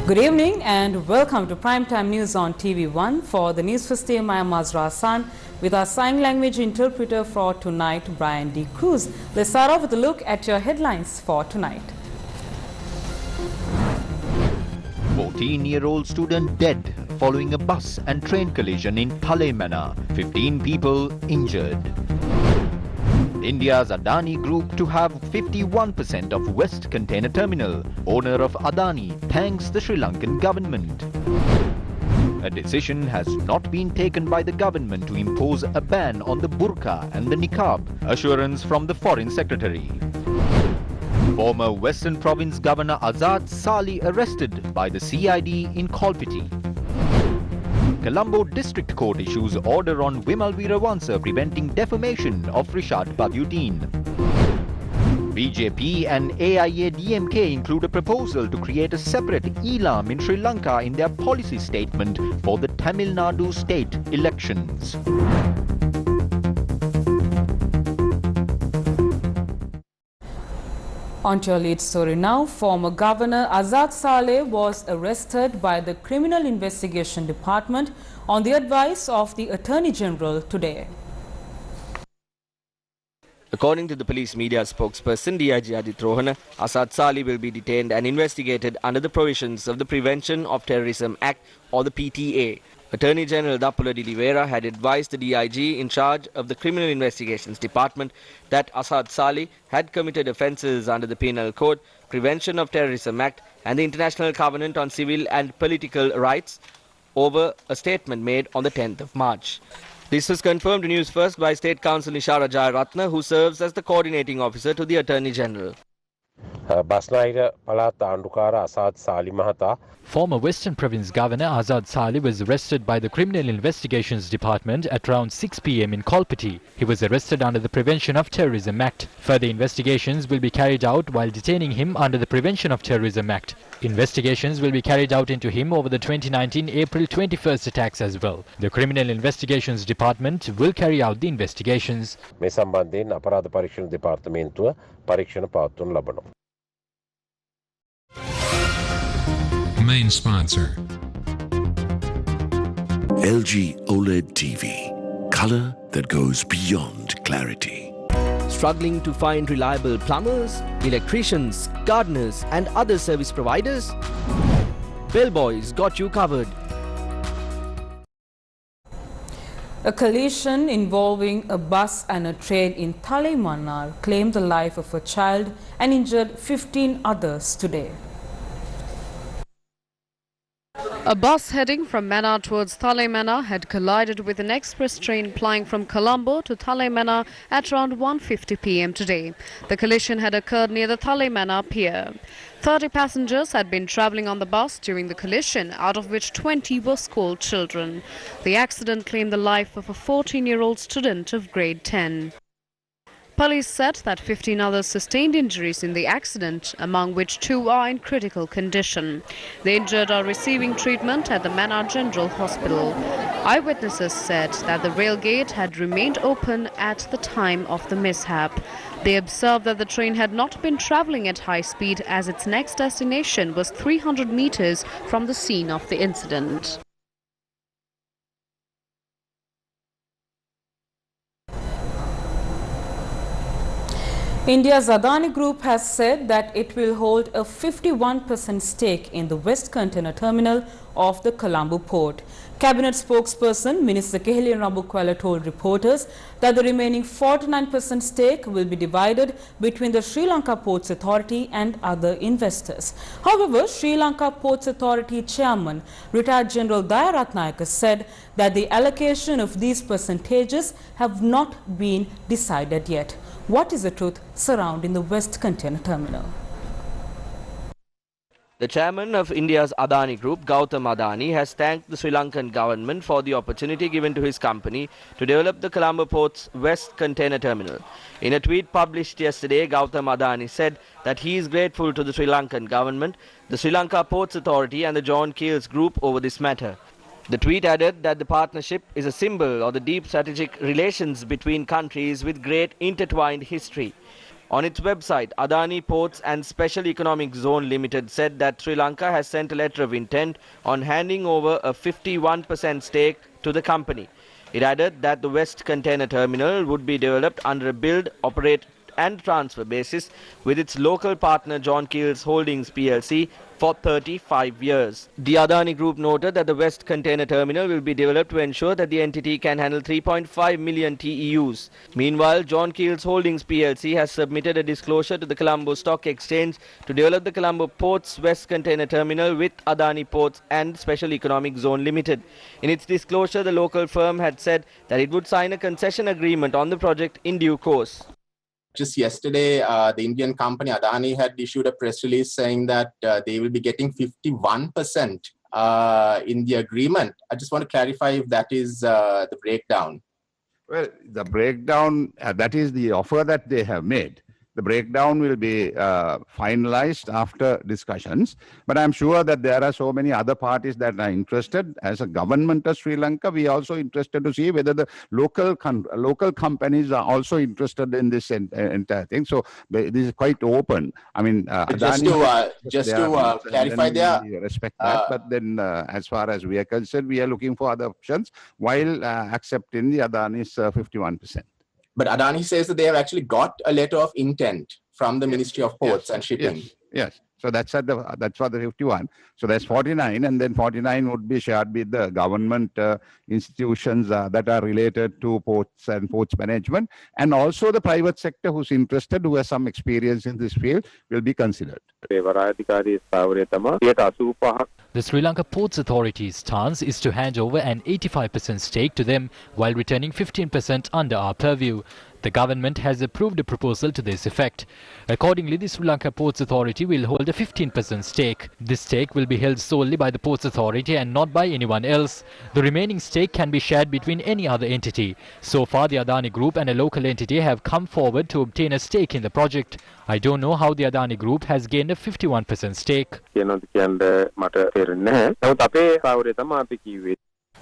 Good evening and welcome to Primetime News on TV1. For the Newsfirst.lk, I am Mazra Hassan with our sign language interpreter for tonight, Brian D. Cruz. Let's start off with a look at your headlines for tonight. 14-year-old student dead following a bus and train collision in Thalemana. 15 people injured. India's Adani Group to have 51% of West Container Terminal. Owner of Adani thanks the Sri Lankan government. A decision has not been taken by the government to impose a ban on the burqa and the niqab. Assurance from the Foreign Secretary. Former Western Province Governor Azad Sali arrested by the CID in Kolpiti. Colombo District Court issues order on Vimal Veeravansa preventing defamation of Rishad Padyutin. BJP and AIA-DMK include a proposal to create a separate ELAM in Sri Lanka in their policy statement for the Tamil Nadu state elections. On to your lead story now. Former Governor Azad Saleh was arrested by the Criminal Investigation Department on the advice of the Attorney General today. According to the police media spokesperson DIG Adit Rohana, Azad Saleh will be detained and investigated under the provisions of the Prevention of Terrorism Act or the PTA. Attorney General Dappula Dilivera had advised the DIG in charge of the Criminal Investigations Department that Azad Saleh had committed offences under the Penal Code, Prevention of Terrorism Act and the International Covenant on Civil and Political Rights over a statement made on the 10th of March. This was confirmed to Newsfirst by State Counsel Nishara Jayaratna, who serves as the coordinating officer to the Attorney General. Former Western Province Governor Azad Saleh was arrested by the Criminal Investigations Department at around 6 p.m. in Kolpiti. He was arrested under the Prevention of Terrorism Act. Further investigations will be carried out while detaining him under the Prevention of Terrorism Act. Investigations will be carried out into him over the 2019 April 21st attacks as well. The Criminal Investigations Department will carry out the investigations. Main sponsor. LG OLED TV. Color that goes beyond clarity. Struggling to find reliable plumbers, electricians, gardeners and other service providers? Bellboys got you covered. A collision involving a bus and a train in Thalemana claimed the life of a child and injured 15 others today. A bus heading from Mana towards Thalemana had collided with an express train plying from Colombo to Thalemana at around 1:50 p.m. today. The collision had occurred near the Thalemana pier. 30 passengers had been travelling on the bus during the collision, out of which 20 were school children. The accident claimed the life of a 14-year-old student of grade 10. Police said that 15 others sustained injuries in the accident, among which 2 are in critical condition. The injured are receiving treatment at the Mana General Hospital. Eyewitnesses said that the rail gate had remained open at the time of the mishap. They observed that the train had not been travelling at high speed as its next destination was 300 meters from the scene of the incident. India's Adani Group has said that it will hold a 51% stake in the West Container Terminal of the Colombo port. Cabinet spokesperson Minister Kehelian Rabukwala told reporters that the remaining 49% stake will be divided between the Sri Lanka Ports Authority and other investors. However, Sri Lanka Ports Authority Chairman Retired General Dayaratnayaka said that the allocation of these percentages have not been decided yet. What is the truth surrounding the West Container Terminal? The chairman of India's Adani Group, Gautam Adani, has thanked the Sri Lankan government for the opportunity given to his company to develop the Colombo Port's West Container Terminal. In a tweet published yesterday, Gautam Adani said that he is grateful to the Sri Lankan government, the Sri Lanka Ports Authority and the John Keells Group over this matter. The tweet added that the partnership is a symbol of the deep strategic relations between countries with great intertwined history. On its website, Adani Ports and Special Economic Zone Limited said that Sri Lanka has sent a letter of intent on handing over a 51% stake to the company. It added that the West Container Terminal would be developed under a build, operate and transfer basis with its local partner John Keel's Holdings PLC for 35 years. The Adani Group noted that the West Container Terminal will be developed to ensure that the entity can handle 3.5 million TEUs. Meanwhile, John Keel's Holdings PLC has submitted a disclosure to the Colombo Stock Exchange to develop the Colombo Ports West Container Terminal with Adani Ports and Special Economic Zone Limited. In its disclosure, the local firm had said that it would sign a concession agreement on the project in due course. Just yesterday, the Indian company Adani had issued a press release saying that they will be getting 51% in the agreement. I just want to clarify if that is the breakdown. Well, the breakdown, that is the offer that they have made. The breakdown will be finalized after discussions. But I'm sure that there are so many other parties that are interested. As a government of Sri Lanka, we are also interested to see whether the local companies are also interested in this entire thing. So this is quite open. I mean, just to clarify there, we respect that. But then, as far as we are concerned, we are looking for other options while accepting the Adani's 51%. But Adani says that they have actually got a letter of intent from the Ministry of Ports and Shipping. Yes. So that's for the 51. So that's 49, and then 49 would be shared with the government institutions that are related to ports and ports management, and also the private sector who's interested, who has some experience in this field, will be considered. The Sri Lanka Ports Authority's stance is to hand over an 85% stake to them while returning 15% under our purview. The government has approved a proposal to this effect. Accordingly, the Sri Lanka Ports Authority will hold a 15% stake. This stake will be held solely by the Ports Authority and not by anyone else. The remaining stake can be shared between any other entity. So far, the Adani Group and a local entity have come forward to obtain a stake in the project. I don't know how the Adani Group has gained a 51% stake.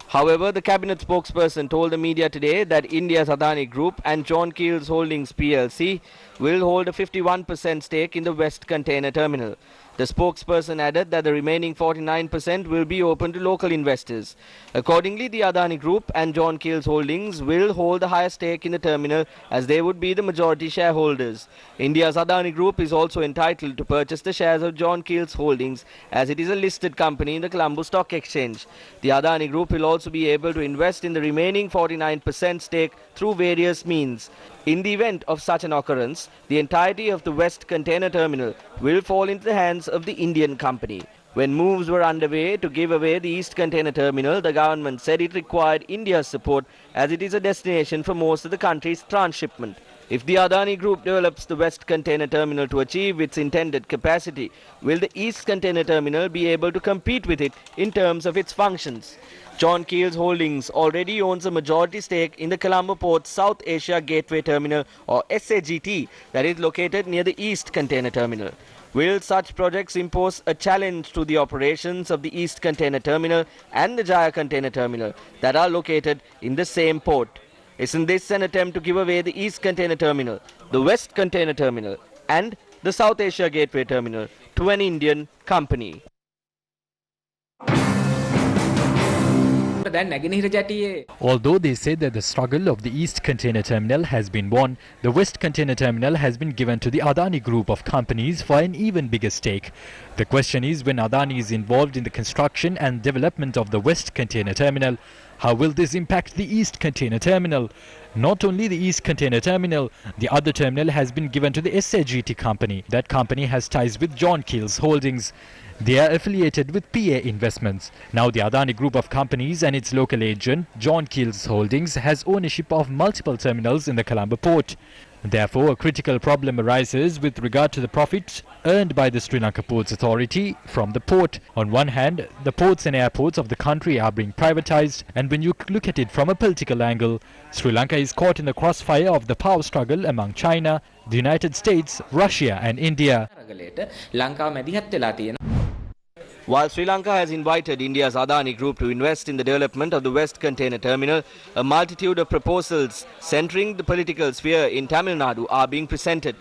However, the cabinet spokesperson told the media today that India's Adani Group and John Keel's Holdings PLC will hold a 51% stake in the West Container Terminal. The spokesperson added that the remaining 49% will be open to local investors. Accordingly, the Adani Group and John Keel's Holdings will hold a higher stake in the terminal as they would be the majority shareholders. India's Adani Group is also entitled to purchase the shares of John Keel's Holdings as it is a listed company in the Colombo Stock Exchange. The Adani Group will also be able to invest in the remaining 49% stake through various means. In the event of such an occurrence, the entirety of the West Container Terminal will fall into the hands of the Indian company. When moves were underway to give away the East Container Terminal, the government said it required India's support as it is a destination for most of the country's transshipment. If the Adani Group develops the West Container Terminal to achieve its intended capacity, will the East Container Terminal be able to compete with it in terms of its functions? John Keel's Holdings already owns a majority stake in the Colombo Port South Asia Gateway Terminal, or SAGT, that is located near the East Container Terminal. Will such projects impose a challenge to the operations of the East Container Terminal and the Jaya Container Terminal that are located in the same port? Isn't this an attempt to give away the East Container Terminal, the West Container Terminal and the South Asia Gateway Terminal to an Indian company? Although they say that the struggle of the East Container Terminal has been won, the West Container Terminal has been given to the Adani Group of companies for an even bigger stake. The question is, when Adani is involved in the construction and development of the West Container Terminal, how will this impact the East Container Terminal? Not only the East Container Terminal, the other terminal has been given to the SAGT company. That company has ties with John Keel's Holdings. They are affiliated with PA Investments. Now the Adani Group of companies and its local agent, John Keel's Holdings, has ownership of multiple terminals in the Colombo port. Therefore, a critical problem arises with regard to the profits earned by the Sri Lanka Ports Authority from the port. On one hand, the ports and airports of the country are being privatized, and when you look at it from a political angle, Sri Lanka is caught in the crossfire of the power struggle among China, the United States, Russia and India. While Sri Lanka has invited India's Adani Group to invest in the development of the West Container Terminal, a multitude of proposals centering the political sphere in Tamil Nadu are being presented.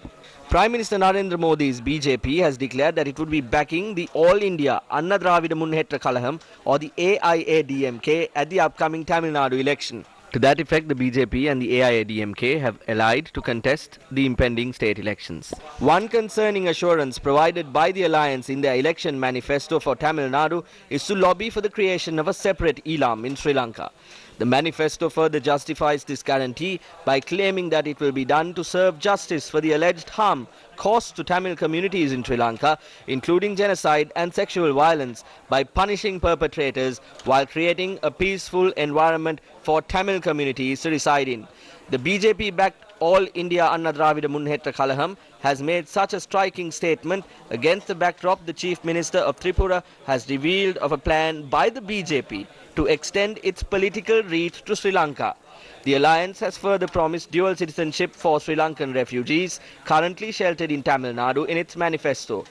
Prime Minister Narendra Modi's BJP has declared that it would be backing the All India Anna Dravida Munnetra Kalaham or the AIADMK at the upcoming Tamil Nadu election. To that effect, the BJP and the AIADMK have allied to contest the impending state elections. One concerning assurance provided by the alliance in their election manifesto for Tamil Nadu is to lobby for the creation of a separate Elam in Sri Lanka. The manifesto further justifies this guarantee by claiming that it will be done to serve justice for the alleged harm caused to Tamil communities in Sri Lanka, including genocide and sexual violence, by punishing perpetrators while creating a peaceful environment for Tamil communities to reside in. The BJP-backed All India Anna Dravida Munnetra Kalaham has made such a striking statement against the backdrop the Chief Minister of Tripura has revealed of a plan by the BJP to extend its political reach to Sri Lanka. The alliance has further promised dual citizenship for Sri Lankan refugees currently sheltered in Tamil Nadu in its manifesto.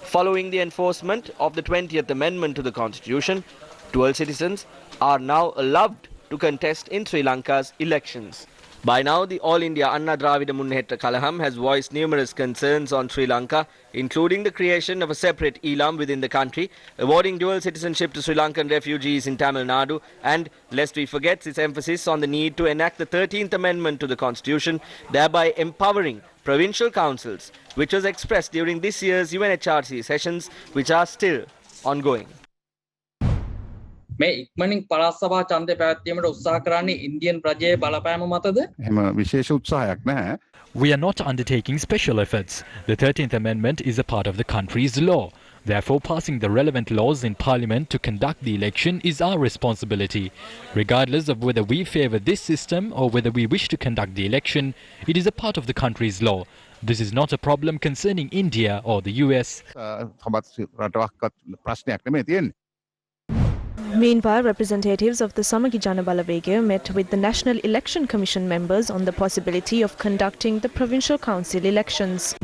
Following the enforcement of the 20th Amendment to the Constitution, dual citizens are now allowed to contest in Sri Lanka's elections. By now, the All India Anna Dravida Munnetra Kalaham has voiced numerous concerns on Sri Lanka, including the creation of a separate Elam within the country, awarding dual citizenship to Sri Lankan refugees in Tamil Nadu, and, lest we forget, its emphasis on the need to enact the 13th Amendment to the Constitution, thereby empowering provincial councils, which was expressed during this year's UNHRC sessions, which are still ongoing. මේ ඉක්මනින් පළාත් සභා ඡන්දය පැවැත්වීමට උත්සාහ කරන්නේ Indian රජයේ බලපෑම මතද? එහෙම විශේෂ උත්සාහයක් නැහැ. We are not undertaking special efforts. The 13th Amendment is a part of the country's law. Therefore, passing the relevant laws in Parliament to conduct the election is our responsibility. Regardless of whether we favour this system or whether we wish to conduct the election, it is a part of the country's law. This is not a problem concerning India or the US. Meanwhile, representatives of the Samagi Jana Balawegaya met with the National Election Commission members on the possibility of conducting the Provincial Council elections.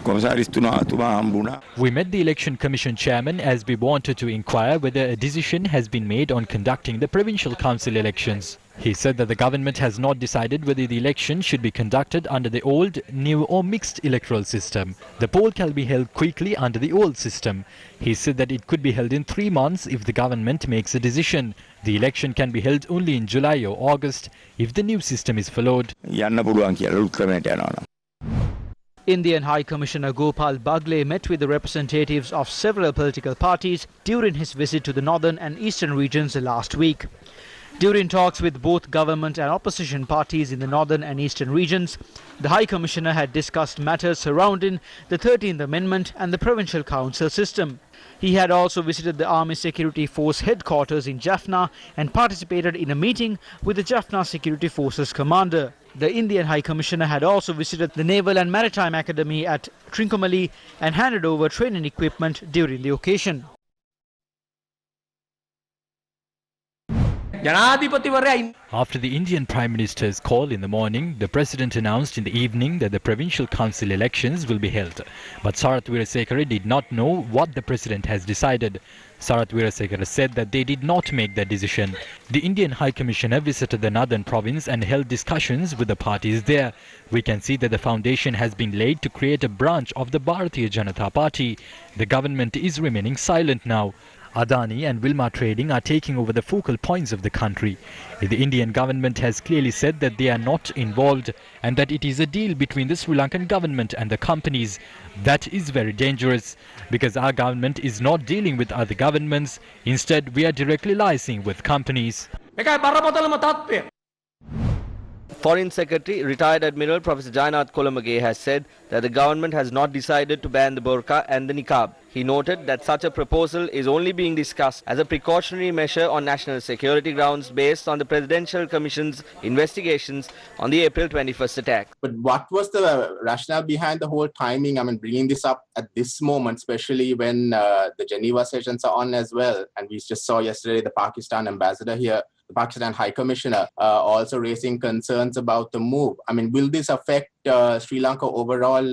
We met the Election Commission chairman as we wanted to inquire whether a decision has been made on conducting the Provincial Council elections. He said that the government has not decided whether the election should be conducted under the old, new or mixed electoral system. The poll can be held quickly under the old system. He said that it could be held in 3 months if the government makes a decision. The election can be held only in July or August if the new system is followed. Indian High Commissioner Gopal Bagle met with the representatives of several political parties during his visit to the northern and eastern regions last week. During talks with both government and opposition parties in the northern and eastern regions, the High Commissioner had discussed matters surrounding the 13th Amendment and the Provincial Council system. He had also visited the Army Security Force headquarters in Jaffna and participated in a meeting with the Jaffna Security Forces commander. The Indian High Commissioner had also visited the Naval and Maritime Academy at Trincomalee and handed over training equipment during the occasion. After the Indian Prime Minister's call in the morning, the President announced in the evening that the Provincial Council elections will be held. But Sarath Weerasekara did not know what the President has decided. Sarath Weerasekara said that they did not make that decision. The Indian High Commissioner visited the northern province and held discussions with the parties there. We can see that the foundation has been laid to create a branch of the Bharatiya Janata Party. The government is remaining silent now. Adani and Wilmar Trading are taking over the focal points of the country. The Indian government has clearly said that they are not involved and that it is a deal between the Sri Lankan government and the companies. That is very dangerous because our government is not dealing with other governments. Instead, we are directly liaising with companies. Foreign Secretary, retired Admiral Professor Jainath Kolamage has said that the government has not decided to ban the burqa and the niqab. He noted that such a proposal is only being discussed as a precautionary measure on national security grounds based on the Presidential Commission's investigations on the April 21st attack. But what was the rationale behind the whole timing? I mean, bringing this up at this moment, especially when the Geneva sessions are on as well. And we just saw yesterday the Pakistan ambassador here the Pakistan High Commissioner also raising concerns about the move. I mean, will this affect Sri Lanka overall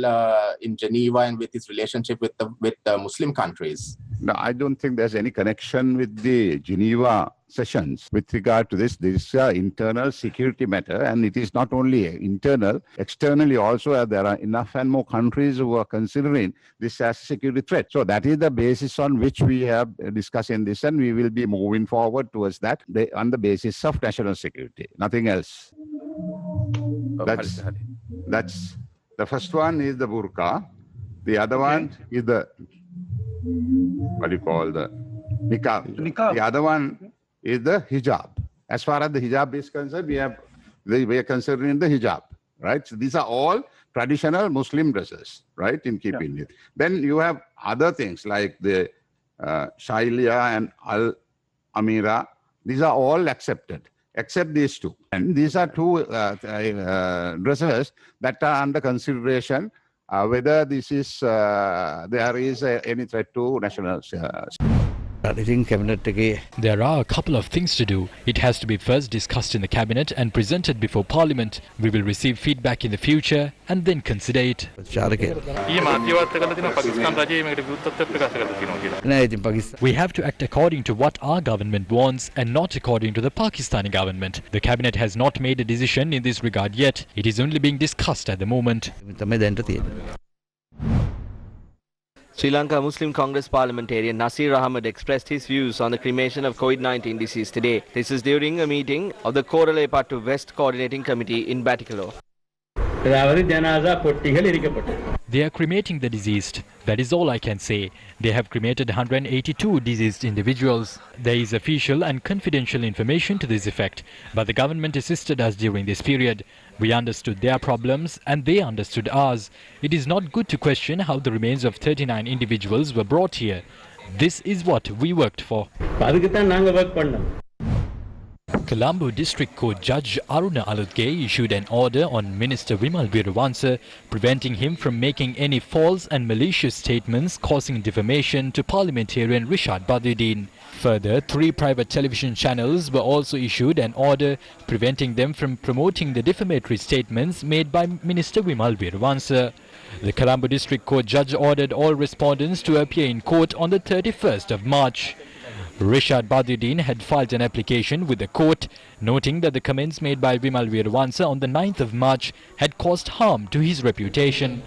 in Geneva and with its relationship with the Muslim countries? No, I don't think there's any connection with the Geneva sessions with regard to this. This is an internal security matter, and it is not only internal, externally also there are enough and more countries who are considering this as a security threat. So that is the basis on which we have discussing this, and we will be moving forward towards that on the basis of national security, nothing else. That's the first one is the burqa. The other one is the, what do you call, the niqab. The other one is the hijab. As far as the hijab is concerned, we are considering the hijab, right? So these are all traditional Muslim dresses, right, in keeping with. Then you have other things like the Shailia and Al-Amira. These are all accepted, except these two. And these are two dresses that are under consideration whether this is there is any threat to national There are a couple of things to do. It has to be first discussed in the cabinet and presented before parliament. We will receive feedback in the future and then consider it. We have to act according to what our government wants and not according to the Pakistani government. The cabinet has not made a decision in this regard yet. It is only being discussed at the moment. Sri Lanka Muslim Congress parliamentarian Nasir Ahmed expressed his views on the cremation of COVID-19 deceased today. This is during a meeting of the Korale-Pattu West Coordinating Committee in Batticaloa. They are cremating the deceased. That is all I can say. They have cremated 182 deceased individuals. There is official and confidential information to this effect, but the government assisted us during this period. We understood their problems and they understood ours. It is not good to question how the remains of 39 individuals were brought here. This is what we worked for. Colombo District Court Judge Aruna Alutge issued an order on Minister Vimal Weerawansa preventing him from making any false and malicious statements causing defamation to parliamentarian Rishad Badruddin. Further, 3 private television channels were also issued an order preventing them from promoting the defamatory statements made by Minister Vimal Weerawansa. The Colombo District Court Judge ordered all respondents to appear in court on the 31st of March. Rishad Badruddin had filed an application with the court, noting that the comments made by Vimal Weerawansa on the 9th of March had caused harm to his reputation.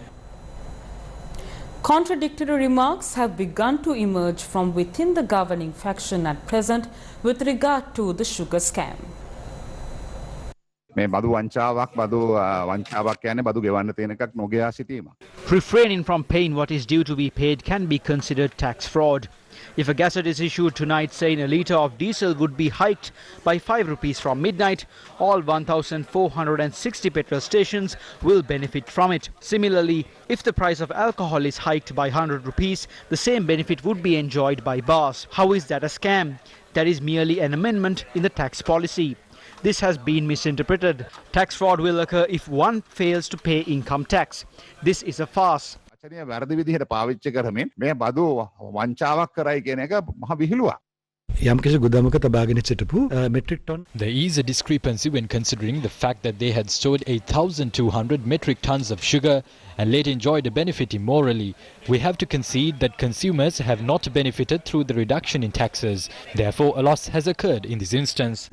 Contradictory remarks have begun to emerge from within the governing faction at present with regard to the sugar scam. Refraining from paying what is due to be paid can be considered tax fraud. If a gazette is issued tonight saying a litre of diesel would be hiked by 5 rupees from midnight, all 1,460 petrol stations will benefit from it. Similarly, if the price of alcohol is hiked by 100 rupees, the same benefit would be enjoyed by bars. How is that a scam? That is merely an amendment in the tax policy. This has been misinterpreted. Tax fraud will occur if one fails to pay income tax. This is a farce. වැරදි විදිහට පාවිච්චි කරමින් මේ බදු වංචාවක් කරයි කියන එක මහ විහිළුවක්. There is a discrepancy when considering the fact that they had stored 8,200 metric tons of sugar and later enjoyed a benefit immorally. We have to concede that consumers have not benefited through the reduction in taxes. Therefore, a loss has occurred in this instance.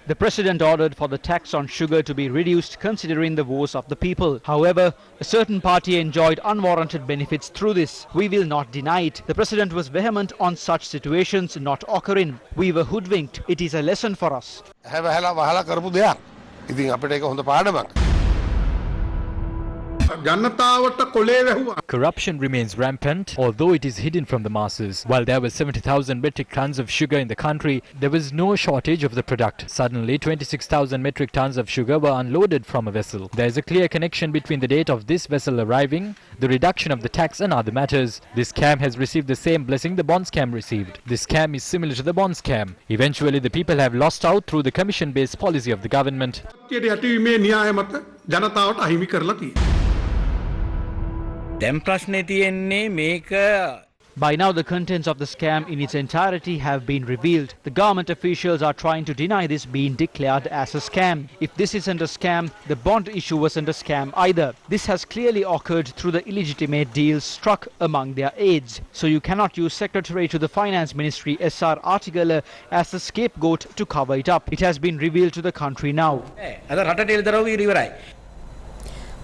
The president ordered for the tax on sugar to be reduced considering the woes of the people. However, a certain party enjoyed unwarranted benefits through this. We will not deny it. The president was vehement on such situations not occurring. We were hoodwinked. It is a lesson for us. Corruption remains rampant, although it is hidden from the masses. While there were 70,000 metric tons of sugar in the country, there was no shortage of the product. Suddenly, 26,000 metric tons of sugar were unloaded from a vessel. There is a clear connection between the date of this vessel arriving, the reduction of the tax and other matters. This scam has received the same blessing the bond scam received. This scam is similar to the bond scam. Eventually, the people have lost out through the commission-based policy of the government. දැන් ප්‍රශ්නේ තියෙන්නේ මේක By now, the contents of the scam in its entirety have been revealed. The government officials are trying to deny this being declared as a scam. If this isn't a scam, the bond issue wasn't a scam either. This has clearly occurred through the illegitimate deals struck among their aides. So you cannot use Secretary to the Finance Ministry SR Artigala as the scapegoat to cover it up. It has been revealed to the country now.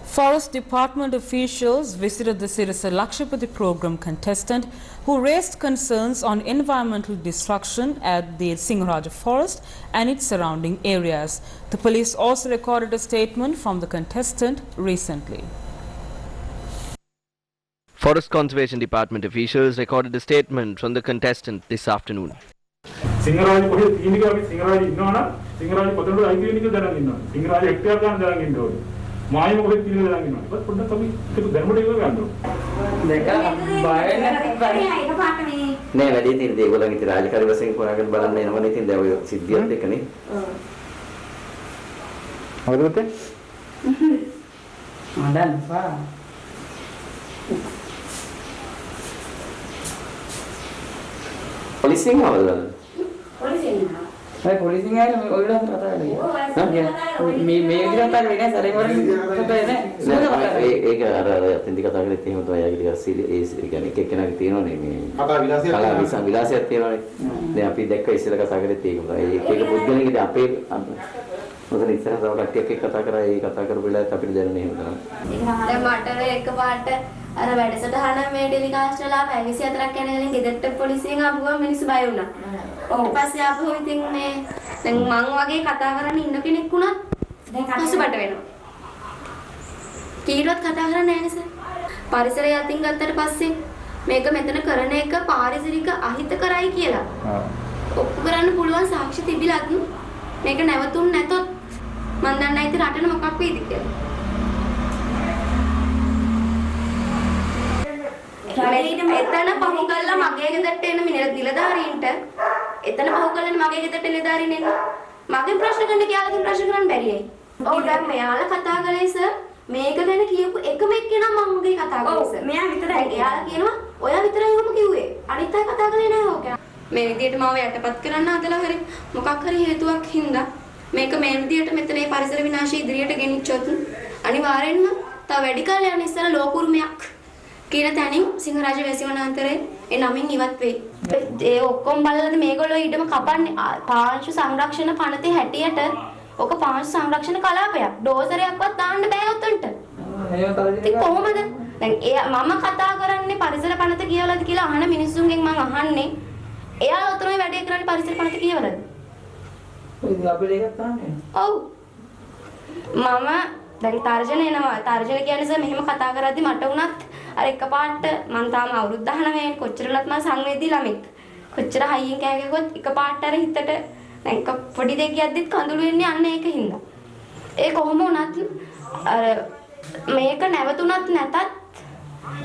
Forest Department officials visited the Sirasa Lakshapati program contestant who raised concerns on environmental destruction at the Singharaja forest and its surrounding areas. The police also recorded a statement from the contestant recently. Forest Conservation Department officials recorded a statement from the contestant this afternoon. මායි මොකද කියලා දාගෙන ඉන්නවා. ඒත් පොඩ්ඩක් අපි ඒක දැනුමට ඒක ගන්නවා. දෙක බය නැහැ. නෑ වැඩි තියෙන දේ ඒගොල්ලන් ඉතින් රාජකාරී වශයෙන් හොයාගෙන බලන්න එනවනේ. ඉතින් දැන් ඔය සිද්ධියත් එක්කනේ. මොකද උත්තේ? මඩන් පා. පොලිසියෙන් ආවද? පොලිසියෙන් ආවා. Polisi nggak ada, orang orang kata lagi. Media kata lagi kan, sering orang kata ini. Eka ada tindik kata lagi tiang itu ayah kita sih, kan ini kena kita ini. Kalau bilasi tiang ini, ni api dekka istilah kata lagi tiang itu. Eka bukan lagi kita api, maksudnya istilah kalau kata kata bila tapi jangan ini. Ada mater ek part. අර වැඩසටහන මේ telecast වල පැවිසි අතරක් යන ගලින් ගෙදරට පොලිසියෙන් ආපුවම මිනිස්සු බය වුණා. ඊට පස්සේ ආපහු ඉතින් මේ දැන් මං වගේ කතා කරන්න ඉන්න කෙනෙක් වුණත් දැන් පසුබට වෙනවා. කීරවත් කතා කරන්නේ නැහැ නේ සර්. පරිසරය අතින් ගත්තට පස්සේ මේක මෙතන කරන එක පාරිසරික අහිත කරයි කියලා. ඔප්පු කරන්න පුළුවන් සාක්ෂි තිබිලත් මේක නැවතුන් නැතොත් මන් දන්නේ නැහැ ඉතින් රටට මොකක් වෙයිද කියලා. එතන පහු කළා මගේ ගෙදරට එන නිලධාරීන්ට එතන පහු කළානේ මගේ ගෙදරට නිලධාරීන් එන්න මගේ ප්‍රශ්න කරන්න කියලා ප්‍රශ්න කරන්න බැරියයි. ඔව් දැන් මෙයාලා කතා කරේ සර් මේක ගැන කියපු එකම එක්කෙනා මගේ කතා කරේ සර්. මෙයා විතරයි. එයාලා කියනවා ඔයා විතරයි ඔහොම කිව්වේ. අනිත් අය කතා කරේ නැහැ ඕක. මේ විදියට මාව යටපත් කරන්න හදලා හරි මොකක් හරි හේතුවක් හින්දා මේක මේ විදියට මෙතන මේ පරිසර විනාශය ඉදිරියට ගෙනිච්චොත් අනිවාර්යෙන්ම තව වැඩි කාලයක් යන ඉස්සර ලෝකුරුමයක් කියන තැනින් සිංහරාජ වැසිවනාන්තරේ ඒ නමින් ඉවත් වෙයි. ඒ ඔක්කොම බලලාද මේගොල්ලෝ ඊටම කපන්නේ පාංශු සංරක්ෂණ පනතේ හැටියට ඔක පාංශු සංරක්ෂණ කලාපයක්. ඩෝසරයක්වත් දාන්න බෑ උතන්ට. ඒක කොහොමද? දැන් මම කතා කරන්නේ පරිසර පනත කියලාද කියලා අහන මිනිස්සුන්ගෙන් මම අහන්නේ. එයාලා උතරේ වැඩේ කරන්නේ පරිසර පනත කියවලද? ඔය අපේ එකක් තාන්නේ. ඔව්. මම දැන් තර්ජන එනවා. තර්ජන කියන්නේ මෙහෙම කතා කරද්දි මට උනත් අර එකපාරට මං තාම අවුරුදු 19 වෙනි කොච්චරලත් මම සංවේදී ළමෙක්. කොච්චර හයියෙන් කෑ ගැහුවොත් එකපාරට අර හිතට දැන් පොඩි දෙයක් යද්දිත් කඳුළු වෙන්නේ අන්න ඒක හින්දා. ඒ කොහොම වුණත් අර මේක නැවතුණත් නැතත්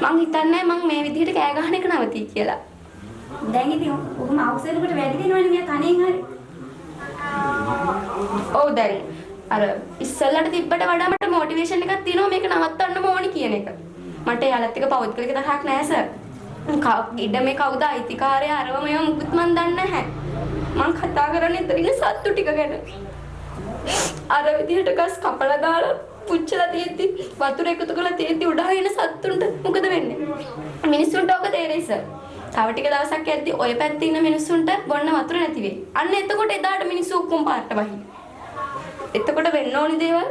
මං හිතන්නේ මං මේ විදිහට කෑ ගහන එක නවතී කියලා. දැන් ඉතින් ඔහොම අවසරයකට වැඩි දෙනවනේ මෙයා කණෙන් හරි. ඔව් දැන් අර ඉස්සෙල්ලට තිබ්බට වඩා මට මොටිවේෂන් එකක් තියෙනවා මේක නවත්තන්න ඕනි කියන එක. මට යාලත් එක පෞද්ගලික තරහක් නැහැ සර්. ඉඩ මේ කවුද අයිතිකාරයා අරව මේව මුකුත් මන් දන්නේ නැහැ. මං කතා කරන්නේ ඉතින් සත්තු ටික ගැන. අර විදිහට ගස් කපලා දාලා පුච්චලා තියෙද්දි වතුර එකතු කරලා තියෙද්දි උඩහගෙන සත්තුන්ට මොකද වෙන්නේ? මිනිස්සුන්ට ඔක තේරෙයි සර්. තව ටික දවසක් යද්දි ඔය පැත්තේ ඉන්න මිනිස්සුන්ට බොන්න වතුර නැති වෙයි. අන්න එතකොට එදාට මිනිස්සු ඔක්කොම පාරට වහයි. එතකොට වෙන්න ඕනි දේවල්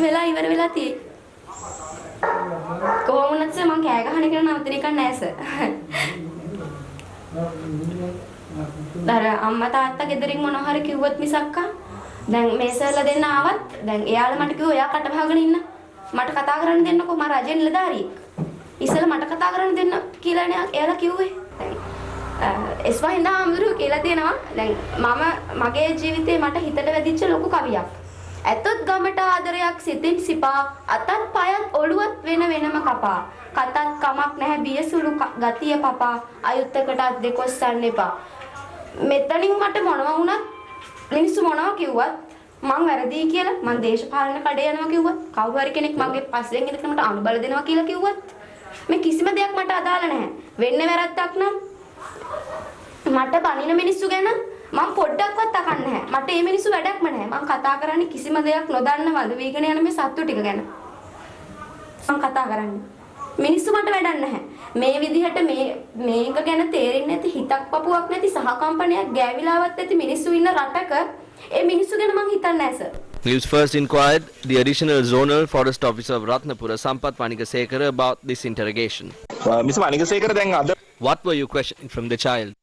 වෙලා ඉවර වෙලා තියෙයි. කොහොමද සර් මං කෑ ගහන එක නවත්තන එක නෑ සර්. දර අම්මා තාත්තා ගෙදරින් මොනවා හරි කිව්වොත් මිසක්කා දැන් මේ සර්ලා දෙන්න ආවත් දැන් එයාලා මට කිව්වා එයා කට වහගෙන ඉන්න. මට කතා කරන්න දෙන්නකෝ මම රජේ නිලධාරියෙක්. ඉස්සෙල්ලා මට කතා කරන්න දෙන්න කියලානේ එයාලා කිව්වේ. එස්වහින්දා අමුරු කියලා තියෙනවා. දැන් මම මගේ ජීවිතේ මට හිතට වැදිච්ච ලොකු කවියක්. ඇතොත් ගමට ආදරයක් සිතින් සිපා අතත් පයත් ඔළුවත් වෙන වෙනම කපා කතත් කමක් නැහැ බියසුළු ගතිය පපා අයුත්තකට අත් දෙකොස්සන්න එපා. මෙතනින් මට මොනවා වුණත් මිනිස්සු මොනවා කිව්වත් මං වැරදි කියලා මං දේශපාලන කඩේ යනවා කිව්වත් කවුරු හරි කෙනෙක් මගේ පස්සෙන් ඉඳගෙන මට අනුබල දෙනවා කියලා කිව්වත් මේ කිසිම දෙයක් මට අදාළ නැහැ. වෙන්නේ වැරද්දක් නම් මට බනින මිනිස්සු ගැන මම පොඩ්ඩක්වත් අකන්නේ නැහැ. මට මේ මිනිස්සු වැඩක්ම නැහැ. මම කතා කරන්නේ කිසිම දෙයක් නොදන්න වද වීගෙන යන මේ සත්තු ටික ගැන. මම කතා කරන්නේ. මිනිස්සු මට වැඩක් නැහැ. මේ විදිහට මේක ගැන තේරෙන්නේ නැති හිතක් පපුවක් නැති සහකම්පනයක් ගෑවිලාවත් නැති මිනිස්සු ඉන්න රටක ඒ මිනිස්සු ගැන මං හිතන්නේ නැහැ sir. News First inquired the additional zonal forest officer of Ratnapura, Sampath Manigasekara, about this interrogation. Mr. Manigasekara, then other. What were you questioning from the child?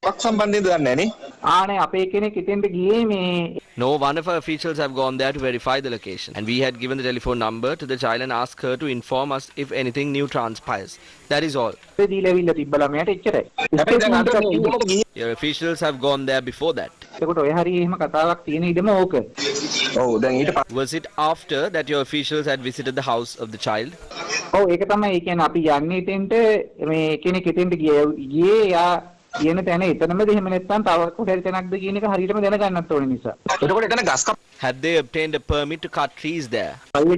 No, one of our officials have gone there to verify the location, and we had given the telephone number to the child and asked her to inform us if anything new transpires. That is all. Your officials have gone there before that. Was it after that your officials had visited the house of the child? Had they obtained a permit to cut trees there? But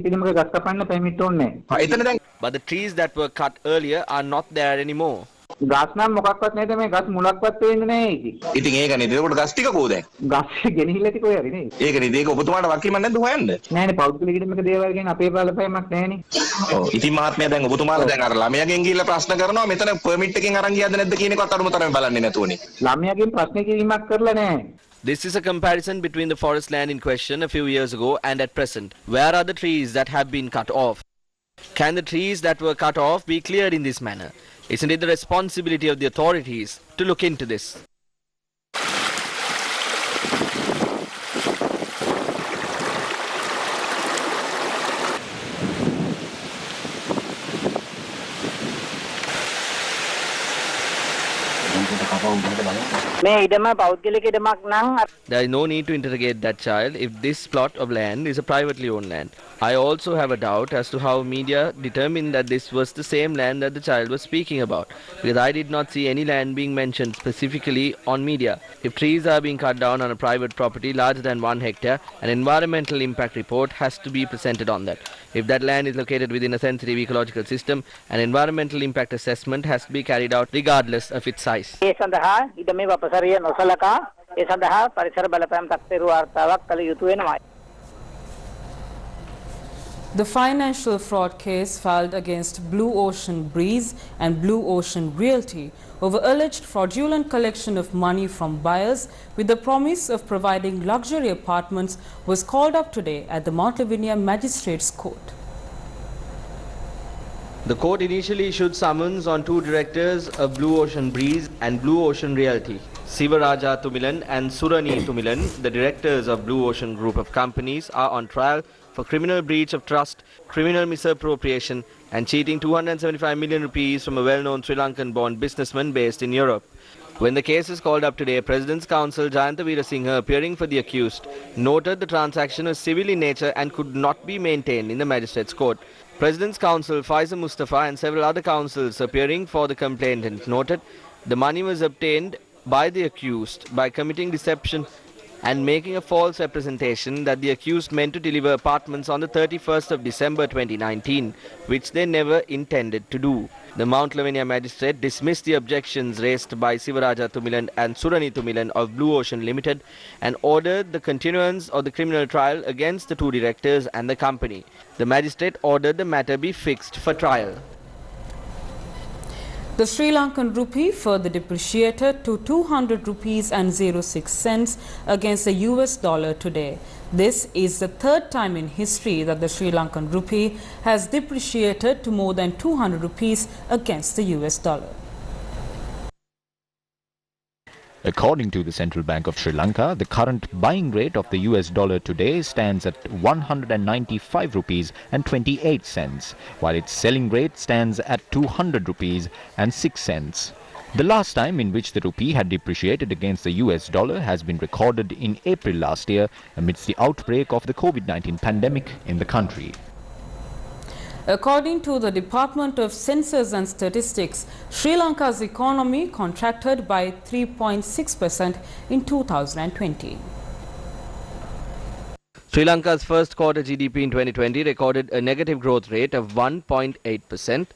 the trees that were cut earlier are not there anymore. ගස් නම් මොකක්වත් නැද මේ ගස් මුලක්වත් පේන්නේ නැහැ ඉතින්. ඉතින් ඒකනේ. ඒකට ගස් ටික කොහෙද? ගස් ගෙනිහිල්ලා ටික ඔය හරි නේ. ඒකනේ. ඒක ඔබතුමාට වක්කීමක් නැද්ද හොයන්න? නෑනේ පෞද්ගලික මේක දේවල් ගැන අපේ බලපෑමක් නැහැනේ. ඔව්. ඉතින් මහත්මයා දැන් ඔබතුමාලා දැන් අර ළමයාගෙන් ගිහිල්ලා ප්‍රශ්න කරනවා මෙතන පර්මිට් එකකින් අරන් ගියාද නැද්ද කියන එකත් අරුමතරම බලන්නේ නැතුවනේ. ළමයාගෙන් ප්‍රශ්න කිරීමක් කරලා නැහැ. This is a comparison between the forest land in question a few years ago and at present. Where are the trees that have been cut off? Can the trees that were cut off be cleared in this manner? Isn't it the responsibility of the authorities to look into this? There is no need to interrogate that child if this plot of land is a privately owned land. I also have a doubt as to how media determined that this was the same land that the child was speaking about, because I did not see any land being mentioned specifically on media. If trees are being cut down on a private property larger than 1 hectare, an environmental impact report has to be presented on that. If that land is located within a sensitive ecological system, an environmental impact assessment has to be carried out regardless of its size. The financial fraud case filed against Blue Ocean Breeze and Blue Ocean Realty over alleged fraudulent collection of money from buyers with the promise of providing luxury apartments was called up today at the Mount Lavinia Magistrates Court. The court initially issued summons on 2 directors of Blue Ocean Breeze and Blue Ocean Realty, Sivaraja Thumilan and Surani Thumilan. The directors of Blue Ocean Group of Companies are on trial for criminal breach of trust, criminal misappropriation and cheating 275 million rupees from a well-known Sri Lankan born businessman based in Europe. When the case is called up today, President's Counsel Jayantha Veerasinghe, appearing for the accused, noted the transaction was civil in nature and could not be maintained in the Magistrates Court. President's Counsel Faisal Mustafa and several other counsels appearing for the complainant noted the money was obtained by the accused by committing deception and making a false representation that the accused meant to deliver apartments on the 31st of December 2019, which they never intended to do. The Mount Lavinia magistrate dismissed the objections raised by Sivaraja Thumilan and Surani Thumilan of Blue Ocean Limited and ordered the continuance of the criminal trial against the 2 directors and the company. The magistrate ordered the matter be fixed for trial. The Sri Lankan rupee further depreciated to 200 rupees and 06 cents against the US dollar today. This is the 3rd time in history that the Sri Lankan rupee has depreciated to more than 200 rupees against the US dollar. According to the Central Bank of Sri Lanka, the current buying rate of the US dollar today stands at 195 rupees and 28 cents, while its selling rate stands at 200 rupees and 6 cents. The last time in which the rupee had depreciated against the US dollar has been recorded in April last year amidst the outbreak of the COVID-19 pandemic in the country. According to the Department of Census and Statistics, Sri Lanka's economy contracted by 3.6% in 2020. Sri Lanka's first quarter GDP in 2020 recorded a negative growth rate of 1.8%.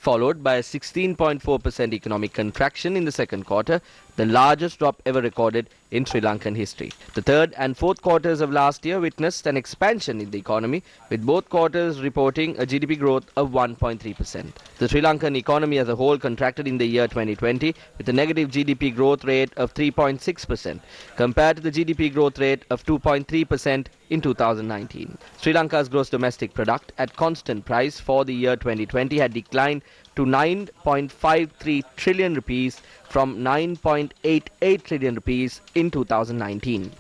followed by a 16.4% economic contraction in the second quarter, the largest drop ever recorded in Sri Lankan history. The third and fourth quarters of last year witnessed an expansion in the economy, with both quarters reporting a GDP growth of 1.3%. The Sri Lankan economy as a whole contracted in the year 2020 with a negative GDP growth rate of 3.6% compared to the GDP growth rate of 2.3% in 2019. Sri Lanka's gross domestic product at constant price for the year 2020 had declined to 9.53 trillion rupees from 9.88 trillion rupees in 2019.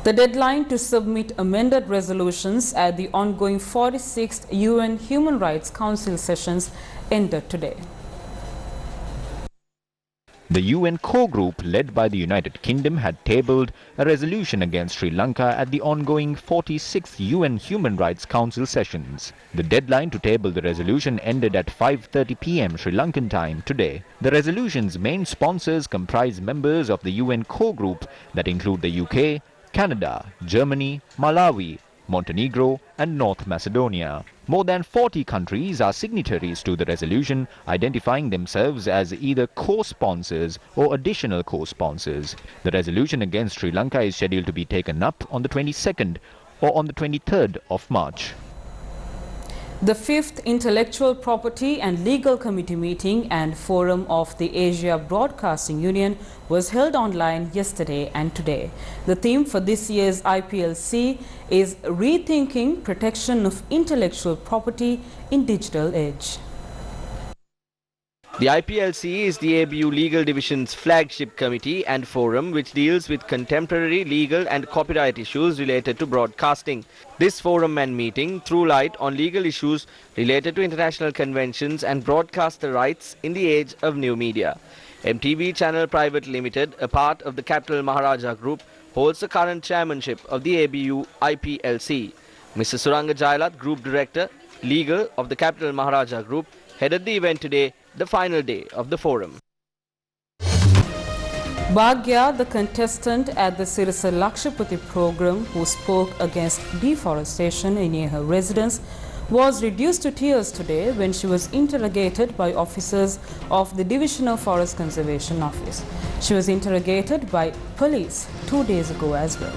The deadline to submit amended resolutions at the ongoing 46th UN Human Rights Council sessions ended today. The UN core group led by the United Kingdom had tabled a resolution against Sri Lanka at the ongoing 46th UN Human Rights Council sessions. The deadline to table the resolution ended at 5:30 p.m. Sri Lankan time today. The resolution's main sponsors comprise members of the UN core group that include the UK, Canada, Germany, Malawi, Montenegro and North Macedonia. More than 40 countries are signatories to the resolution, identifying themselves as either co-sponsors or additional co-sponsors. The resolution against Sri Lanka is scheduled to be taken up on the 22nd or on the 23rd of March. The 5th Intellectual Property and Legal Committee meeting and forum of the Asia Broadcasting Union was held online yesterday and today. The theme for this year's IPLC is Rethinking Protection of Intellectual Property in Digital Age. The IPLC is the ABU Legal Division's flagship committee and forum which deals with contemporary legal and copyright issues related to broadcasting. This forum and meeting threw light on legal issues related to international conventions and broadcaster rights in the age of new media. MTV Channel Private Limited, a part of the Capital Maharaja Group, holds the current chairmanship of the ABU IPLC. Mr. Suranga Jailat, Group Director, Legal of the Capital Maharaja Group, headed the event today, the final day of the forum. Bhagya, the contestant at the Sirasa Lakshapati program who spoke against deforestation near her residence, was reduced to tears today when she was interrogated by officers of the Divisional Forest Conservation Office. She was interrogated by police 2 days ago as well.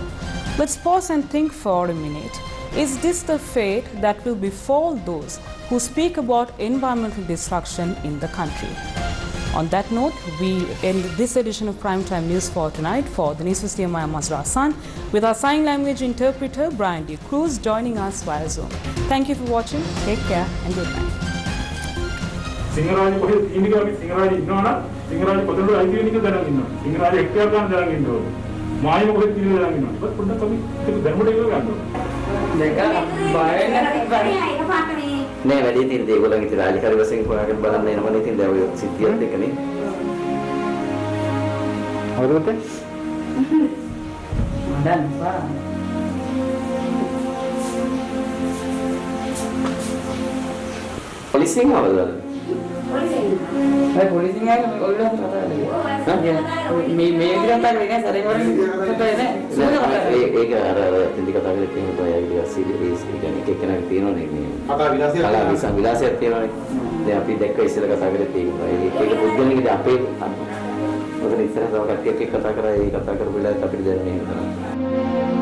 Let's pause and think for a minute. Is this the fate that will befall those who speak about environmental destruction in the country? On that note, we end this edition of Primetime News for tonight. For the Newsfirst, I am Mazra Hassan, with our sign language interpreter Brian D. Cruz joining us via Zoom. Thank you for watching. Take care and good night. නෑ වැඩි තියෙන දේ ඒගොල්ලන් ඉතින් රාජකාරී වශයෙන් හොයාගෙන බලන්න එනවනේ ඉතින් දැන් ඔය සිද්ධියත් එක්කනේ. හවුද මතේ? දැන් බා. පොලිසියෙන් ආවද? පොලිසියෙන් ආවේ ඔයගොල්ලෝ කතා කරන්නේ. මේ විදිහට කතා කරන්නේ නෑ සරේ වලින් කතා නෑ. ඒක අර ඉතින් කතා කරලා තියෙන තමයි ඒක සීරියස් එක කෙනෙක් තියෙනවනේ මේ. කලා විලාසයක් තියෙනවනේ. දැන් අපි දැක්ක ඉස්සෙල්ලා කතා කරලා තියෙනවා. ඒක පුද්ගලනිකද අපේ මොකද ඉස්සරහ තව කට්ටියක් එක්ක කතා කරා ඒ කතා කරපු වෙලාවට අපිට දැනෙන්නේ නැහැ.